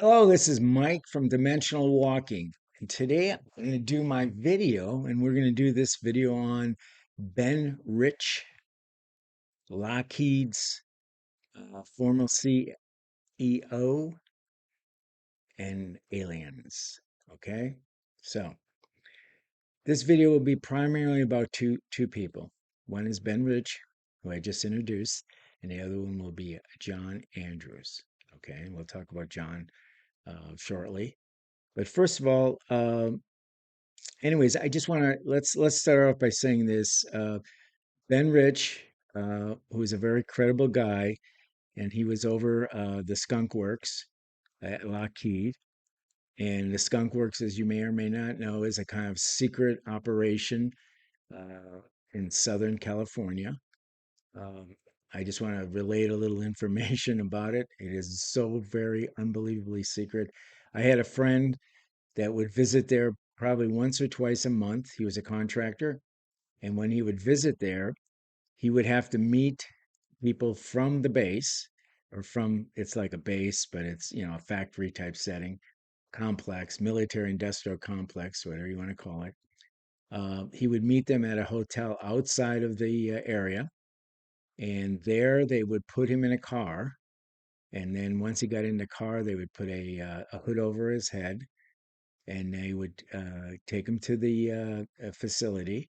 Hello, this is Mike from Dimensional Walking. And today I'm going to do my video, and we're going to do this video on Ben Rich, Lockheed's former CEO, and aliens. Okay, so this video will be primarily about two people. One is Ben Rich, who I just introduced, and the other one will be John Andrews. Okay, and we'll talk about John shortly. But first of all, anyways, I just want to let's start off by saying this. Ben Rich, who is a very credible guy, and he was over the Skunk Works at Lockheed. And the Skunk Works, as you may or may not know, is a kind of secret operation uh, in Southern California. Um, I just want to relate a little information about it. It is so very unbelievably secret. I had a friend that would visit there probably once or twice a month. He was a contractor. And when he would visit there, he would have to meet people from the base or from, it's like a base, but it's, a factory type setting, complex, military industrial complex, whatever you want to call it. He would meet them at a hotel outside of the area. And there they would put him in a car. And then once he got in the car, they would put a hood over his head and they would take him to the facility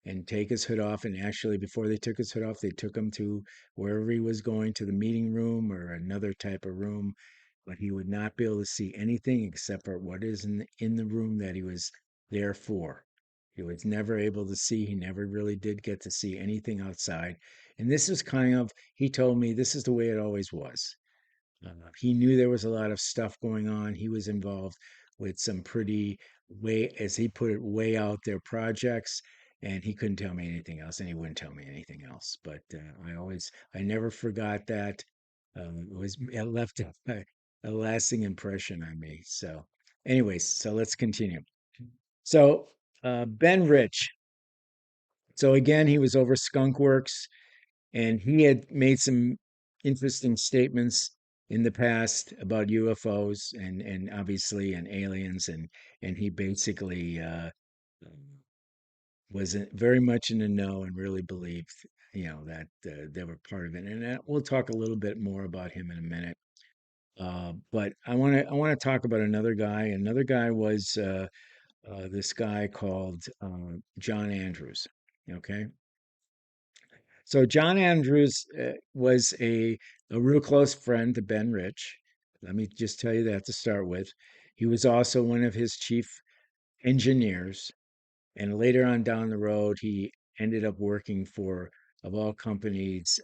and take his hood off. And actually, before they took his hood off, they took him to wherever he was going, to the meeting room or another type of room. But he would not be able to see anything except for what is in the room that he was there for. He was never able to see. He never really did get to see anything outside. And this is kind of, he told me, this is the way it always was. He knew there was a lot of stuff going on. He was involved with some pretty way, as he put it, way out there projects, and he couldn't tell me anything else, and he wouldn't tell me anything else. But I never forgot that. It left a lasting impression on me. So, anyways, so let's continue. So, Ben Rich. So again, he was over Skunk Works and he had made some interesting statements in the past about UFOs and obviously and aliens and he basically was very much in the know and really believed that they were part of it. And we'll talk a little bit more about him in a minute. But I want to talk about another guy. Another guy was this guy called John Andrews. Okay, so John Andrews was a real close friend to Ben Rich. Let me just tell you that to start with. He was also one of his chief engineers, and later on down the road, he ended up working for, of all companies,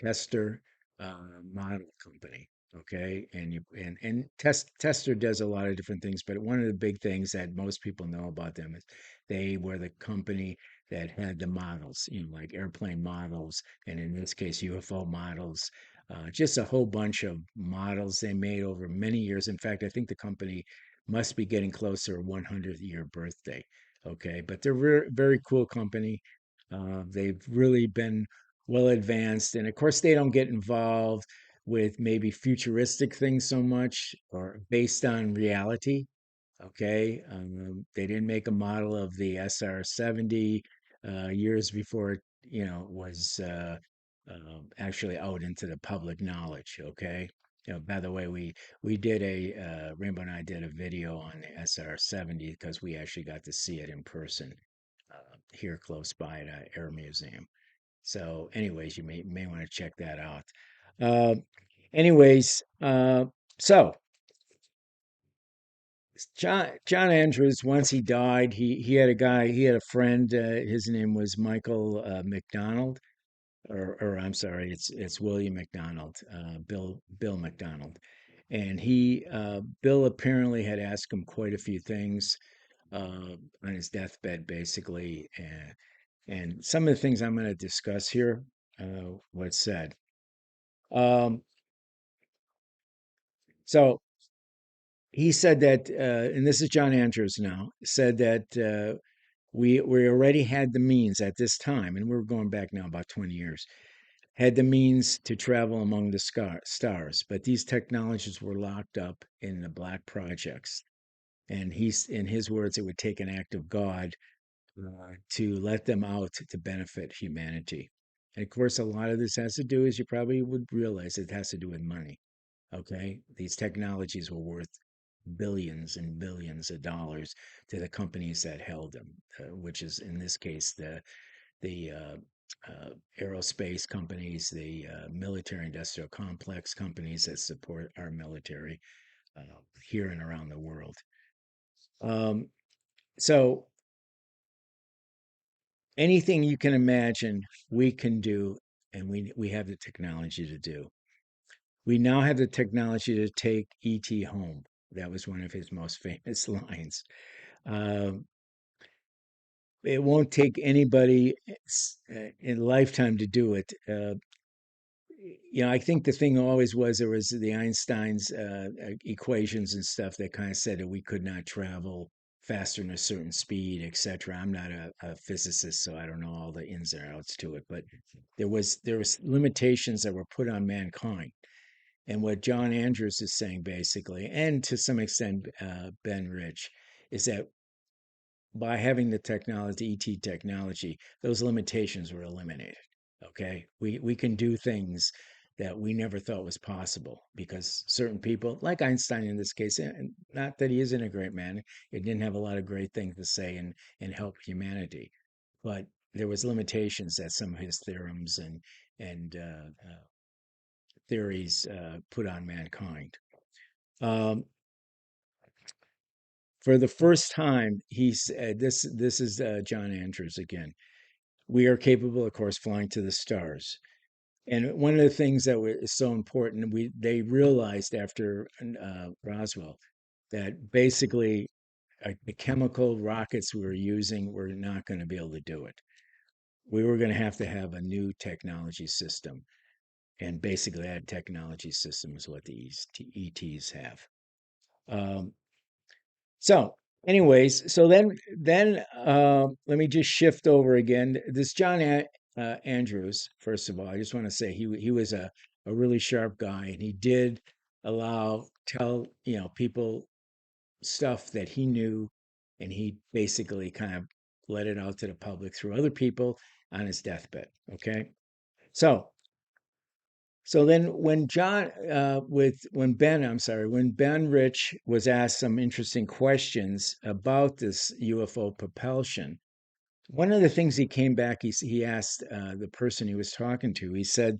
Tester Model Company. Okay, and Tester does a lot of different things, but one of the big things that most people know about them is they were the company that had the models, like airplane models, and in this case, UFO models. Just a whole bunch of models they made over many years. In fact, I think the company must be getting close to a 100th year birthday. Okay, but they're very cool company. They've really been well advanced. And of course, they don't get involved with maybe futuristic things so much or based on reality. Okay. They didn't make a model of the SR-70 years before it, was actually out into the public knowledge. Okay. By the way, we did Rainbow and I did a video on the SR-70 because we actually got to see it in person here close by at an air museum. So, anyways, you may want to check that out. Uh, anyways, so John Andrews, once he died, he had a guy, he had a friend. His name was Michael McDonald, or I'm sorry, it's William McDonald, Bill McDonald, and Bill apparently had asked him quite a few things on his deathbed, basically, and some of the things I'm going to discuss here was said. Um, so he said that, and this is John Andrews now, said that we already had the means at this time, and we're going back now about 20 years. had the means to travel among the stars, but these technologies were locked up in the black projects. And he's, in his words, it would take an act of God to let them out to benefit humanity. And of course, a lot of this has to do, as you probably would realize, it has to do with money. Okay, these technologies were worth billions and billions of dollars to the companies that held them, which is in this case the aerospace companies, the military industrial complex companies that support our military here and around the world. Um, so anything you can imagine, we can do, and we have the technology to do. We now have the technology to take ET home. That was one of his most famous lines. Um, it won't take anybody in lifetime to do it. I think the thing always was there was the Einstein's equations and stuff that kind of said that we could not travel faster than a certain speed, etc. I'm not a physicist, so I don't know all the ins and outs to it, but there was limitations that were put on mankind. And what John Andrews is saying basically, and to some extent Ben Rich, is that by having the technology, ET technology, those limitations were eliminated. Okay, we can do things that we never thought was possible because certain people, like Einstein in this case, and not that he isn't a great man, he didn't have a lot of great things to say and help humanity, but there was limitations that some of his theorems and theories put on mankind. Um, for the first time, he said, "This is John Andrews again. We are capable, of course, flying to the stars." And one of the things that is so important, they realized after Roswell that basically the chemical rockets we were using were not going to be able to do it. We were going to have a new technology system, and basically that technology system is what the ETs have. Um, So, anyways, so then let me just shift over again. This John Andrews, first of all, I just want to say he was a really sharp guy, and he did tell people stuff that he knew, and he basically kind of let it out to the public through other people on his deathbed. Okay, so so then when when Ben Rich was asked some interesting questions about this UFO propulsion, one of the things he came back, he asked the person he was talking to, he said,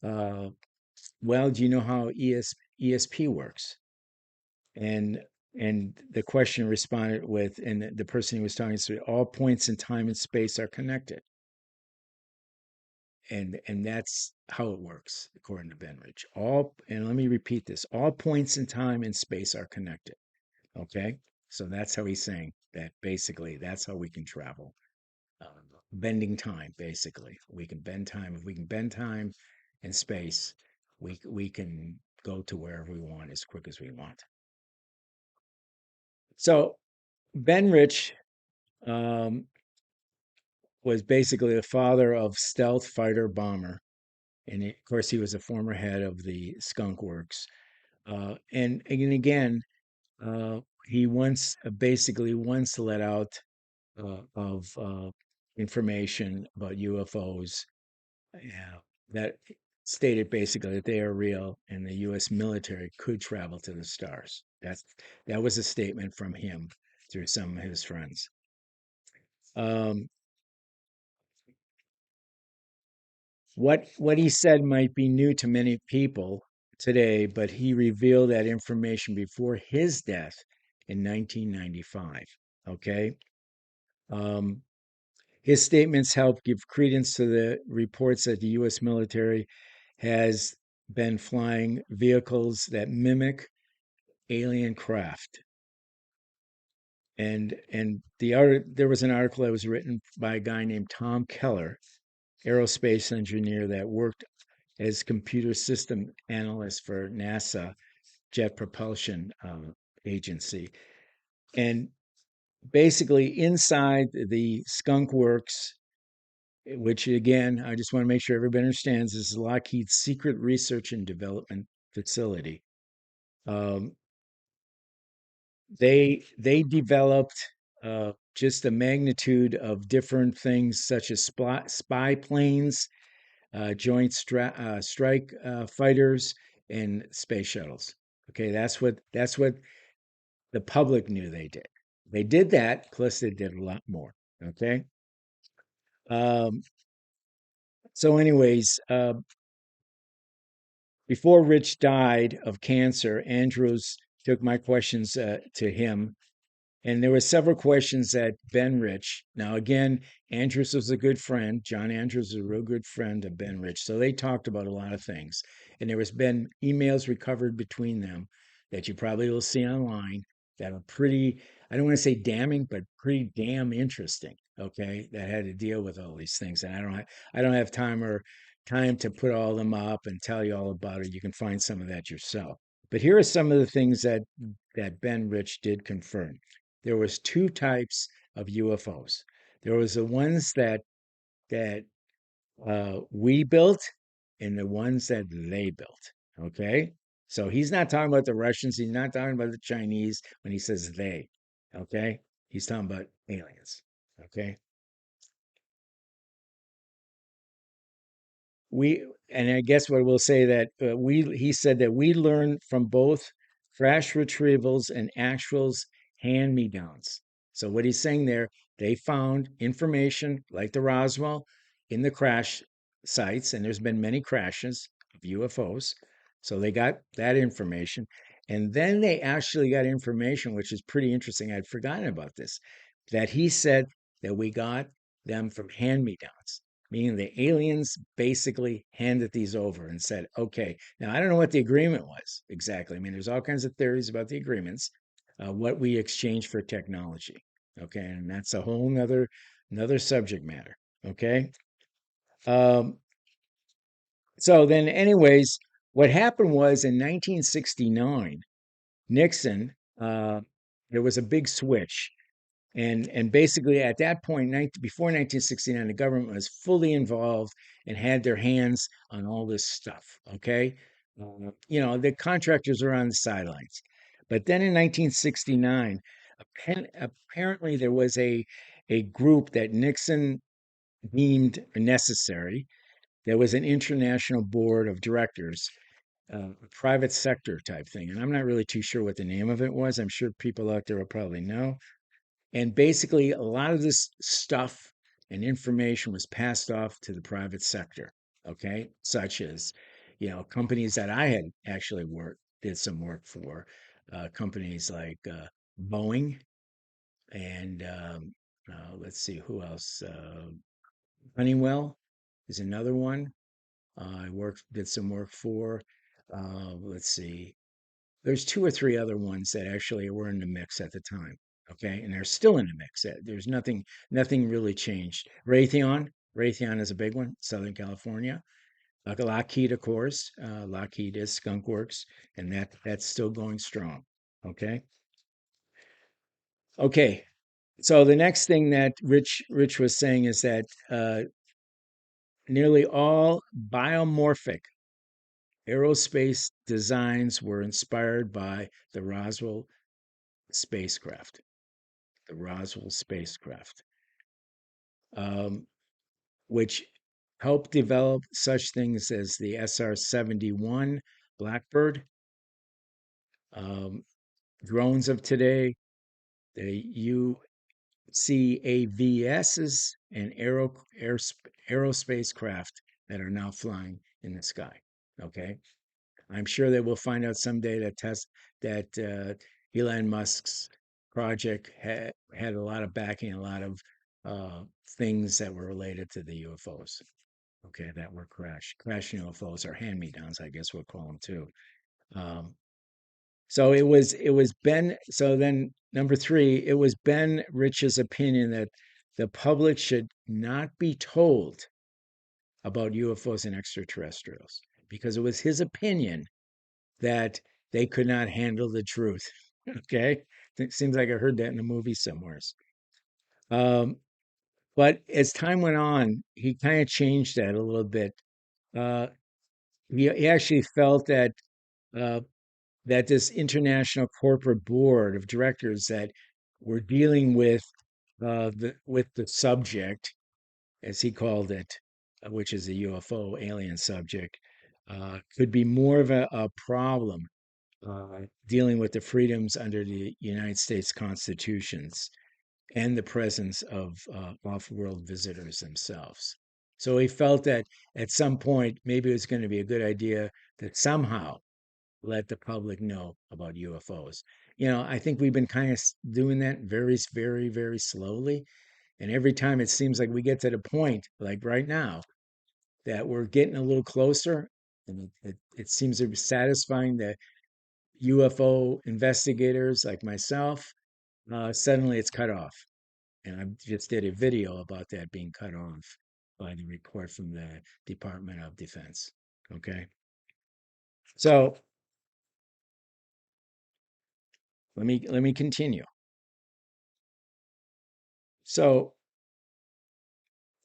uh, well, do you know how ESP works? And and the question responded with, and the person he was talking to, all points in time and space are connected. And that's how it works according to Benridge. All, and let me repeat this, all points in time and space are connected. Okay, so that's how he's saying that basically that's how we can travel, bending time. Basically we can bend time. If we can bend time and space, we can go to wherever we want as quick as we want. So Benrich um, was basically the father of stealth fighter bomber, and of course he was a former head of the Skunk Works. And again, he basically once let out of information about UFOs that stated basically that they are real and the U.S. military could travel to the stars. That was a statement from him through some of his friends. Um, what he said might be new to many people today, but he revealed that information before his death in 1995. Okay. Um, his statements help give credence to the reports that the U.S. military has been flying vehicles that mimic alien craft. And there was an article that was written by a guy named Tom Keller, aerospace engineer that worked as computer system analyst for NASA Jet Propulsion Agency. And basically, inside the Skunk Works which again, I just want to make sure everybody understands this is Lockheed's secret research and development facility. Um, they developed just a magnitude of different things such as spy planes, strike fighters, and space shuttles. Okay, that's what the public knew they did. They did that, plus they did a lot more. Okay. Um, so, anyways, before Rich died of cancer, Andrews took my questions to him, and there were several questions that Ben Rich. Now, again, Andrews was a good friend. John Andrews was a real good friend of Ben Rich. So they talked about a lot of things. And there has been emails recovered between them that you probably will see online that are pretty, I don't want to say damning, but pretty damn interesting. Okay. That had to deal with all these things. And I don't have time to put all them up and tell you all about it. You can find some of that yourself. But here are some of the things that Ben Rich did confirm. There was two types of UFOs. There was the ones that we built and the ones that they built. Okay, so he's not talking about the Russians. He's not talking about the Chinese when he says they. Okay, he's talking about aliens. Okay, we and I guess what we'll say that we he said that we learn from both crash retrievals and actuals hand me downs. So what he's saying there, they found information like the Roswell in the crash sites, and there's been many crashes of UFOs. So they got that information. And then they actually got information, which is pretty interesting. I'd forgotten about this, that he said that we got them from hand me downs, meaning the aliens basically handed these over and said, okay, now I don't know what the agreement was exactly. I mean, there's all kinds of theories about the agreements, what we exchange for technology. Okay. And that's a whole another subject matter. Okay. Um, so then, anyways, what happened was in 1969, Nixon, there was a big switch and basically at that point, before 1969, the government was fully involved and had their hands on all this stuff. Okay, the contractors are on the sidelines. But then in 1969, apparently there was a group that Nixon deemed necessary. There was an international board of directors, a private sector type thing, and I'm not really too sure what the name of it was. I'm sure people out there will probably know. And basically, a lot of this stuff and information was passed off to the private sector, okay? Such as, companies that I had actually did some work for, companies like Boeing and let's see, who else? Honeywell is another one. Did some work for. Let's see, there's two or three other ones that actually were in the mix at the time. Okay, and they're still in the mix. There's nothing really changed. Raytheon is a big one, Southern California. Lockheed, of course. Lockheed is Skunk Works, and that's still going strong. Okay. Okay. So the next thing that Rich was saying is that nearly all biomorphic aerospace designs were inspired by the spacecraft, the Roswell spacecraft, um, which helped develop such things as the SR-71 Blackbird, um, drones of today, the UCAVSs, and aerospace craft that are now flying in the sky. Okay, I'm sure that we'll find out someday that Elon Musk's project had a lot of backing, a lot of uh, things that were related to the UFOs. Okay, that were crashing UFOs or hand-me-downs, I guess we'll call them too. Um, so it was Ben. So then number three, it was Ben Rich's opinion that the public should not be told about UFOs and extraterrestrials because it was his opinion that they could not handle the truth. Okay. It seems like I heard that in a movie somewhere. Um, But as time went on, he kind of changed that a little bit. Uh, he actually felt that uh, that this international corporate board of directors that were dealing with the subject, as he called it, which is a UFO alien subject, could be more of a problem dealing with the freedoms under the United States constitutions and the presence of off-world visitors themselves. So he felt that at some point, maybe it was going to be a good idea that somehow let the public know about UFOs. I think we've been kind of doing that very, very, very slowly. And every time it seems like we get to the point, like right now, that we're getting a little closer, and it seems to be satisfying the UFO investigators like myself, suddenly it's cut off. And I just did a video about that being cut off by the report from the Department of Defense. Okay. So let me continue. So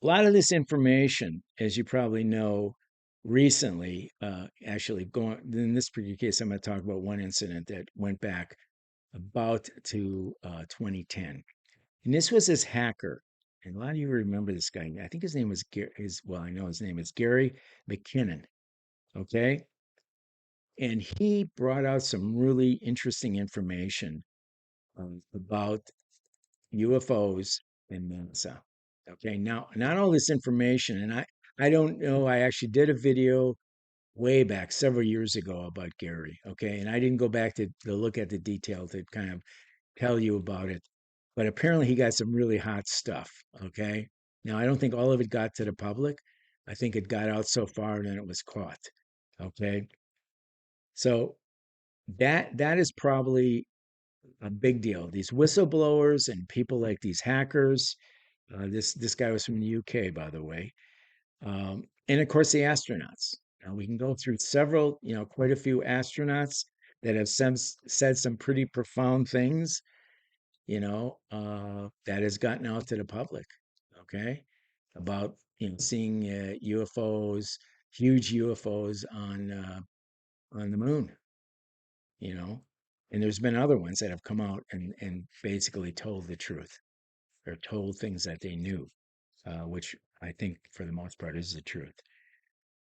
a lot of this information, as you probably know, recently, actually going in this particular case, I'm going to talk about one incident that went back about to 2010. And this was this hacker. And a lot of you remember this guy. I think his name was well, I know his name is Gary McKinnon. Okay. And he brought out some really interesting information about UFOs and NASA. Okay. Now, not all this information, and I don't know. I actually did a video way back several years ago about Gary. Okay. And I didn't go back to look at the detail to kind of tell you about it. But apparently he got some really hot stuff. Okay. Now, I don't think all of it got to the public. I think it got out so far and then it was caught. Okay. So that is probably a big deal. These whistleblowers and people like these hackers. This guy was from the UK, by the way, and of course the astronauts. Now we can go through several, quite a few astronauts that have said some pretty profound things, that has gotten out to the public. Okay, about seeing UFOs, huge UFOs on the moon. you know, and there's been other ones that have come out and basically told the truth or told things that they knew, which I think for the most part is the truth.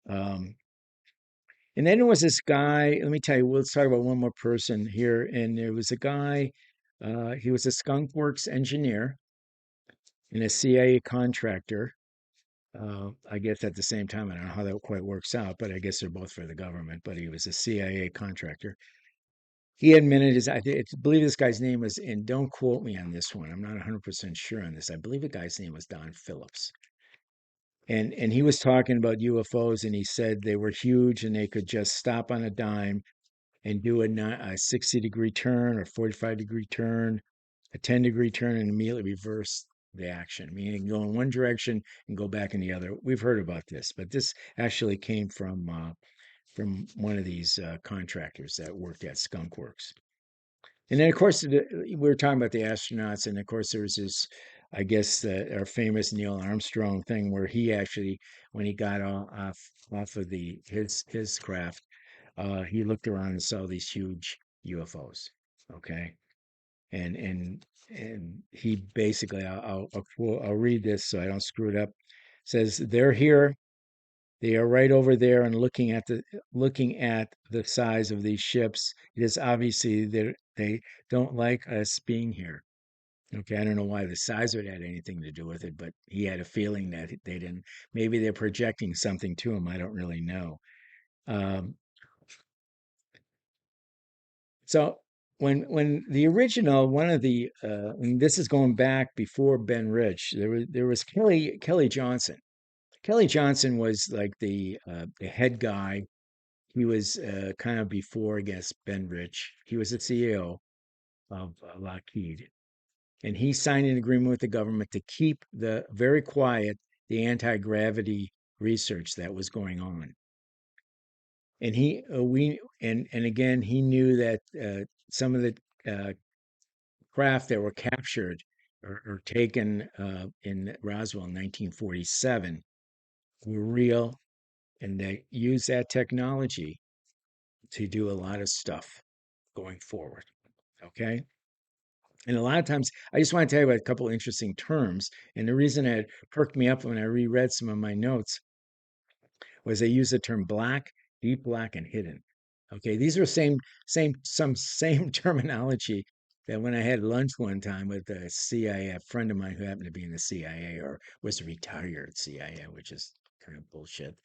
Um, and then there was this guy. Let me tell you. Let's talk about one more person here. And there was a guy. He was a Skunk Works engineer and a CIA contractor. I guess at the same time, I don't know how that quite works out, but I guess they're both for the government. But he was a CIA contractor. He admitted I believe this guy's name was, and don't quote me on this one. I'm not 100% sure on this. I believe the guy's name was Don Phillips. And he was talking about UFOs, and he said they were huge and they could just stop on a dime and do a 60-degree turn or 45-degree turn, a 10-degree turn, and immediately reverse the action, meaning go in one direction and go back in the other. We've heard about this, but this actually came from one of these contractors that worked at Skunk Works. And then, of course, we were talking about the astronauts, and of course, there was this, I guess, our famous Neil Armstrong thing, where he actually, when he got off of his craft, he looked around and saw these huge UFOs. Okay, and he basically, I'll read this so I don't screw it up. Says they're here. They are right over there and looking at the size of these ships. It is obviously that they don't like us being here. Okay, I don't know why the size would have anything to do with it, but he had a feeling that they didn't. Maybe they're projecting something to him. I don't really know. Um, so when the original one of the and this is going back before Ben Rich, there was Kelly Johnson. Kelly Johnson was like the head guy. He was kind of before, I guess, Ben Rich. He was the CEO of Lockheed, and he signed an agreement with the government to keep the very quiet the anti-gravity research that was going on. And he we and again he knew that some of the craft that were captured or taken in Roswell in 1947 were real, and they use that technology to do a lot of stuff going forward. Okay. And a lot of times, I just want to tell you about a couple interesting terms. And the reason it perked me up when I reread some of my notes was they use the term black, deep black, and hidden. Okay, these are same terminology that when I had lunch one time with a CIA, a friend of mine who happened to be in the CIA or was a retired CIA, which is kind of bullshit.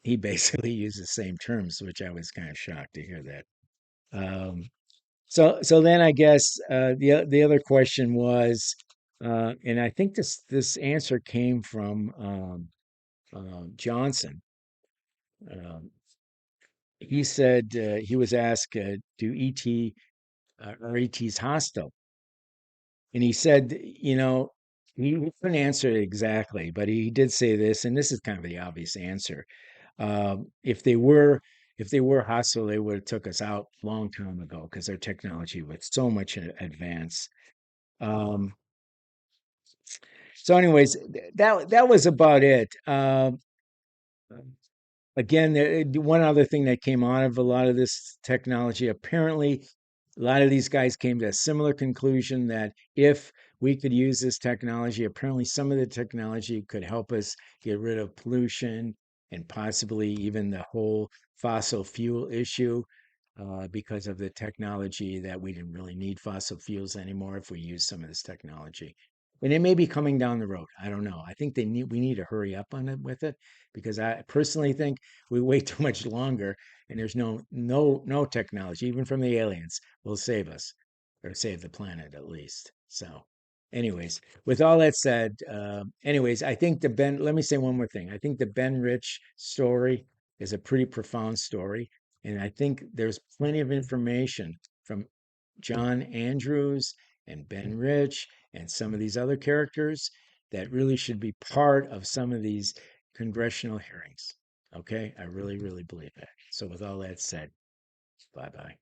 He basically used the same terms, which I was kind of shocked to hear that. Um, so then I guess the other question was, and I think this answer came from Johnson. Um, he said he was asked, "Do ET are ETs hostile?" And he said, he couldn't answer it exactly, but he did say this, and this is kind of the obvious answer. If they were hostile, they would have took us out a long time ago because their technology was so much in advance. Um, so, anyways, that was about it. Again, one other thing that came out of a lot of this technology, apparently, a lot of these guys came to a similar conclusion that if we could use this technology, apparently some of the technology could help us get rid of pollution and possibly even the whole fossil fuel issue, because of the technology that we didn't really need fossil fuels anymore if we use some of this technology. And it may be coming down the road. I don't know. I think we need to hurry up on it with it because I personally think we wait too much longer and there's no technology, even from the aliens, will save us or save the planet at least. So, anyways, with all that said, anyways, I think let me say one more thing. I think the Ben Rich story is a pretty profound story. And I think there's plenty of information from John Andrews and Ben Rich and some of these other characters that really should be part of some of these congressional hearings. Okay, I really, really believe that. So, with all that said, bye bye.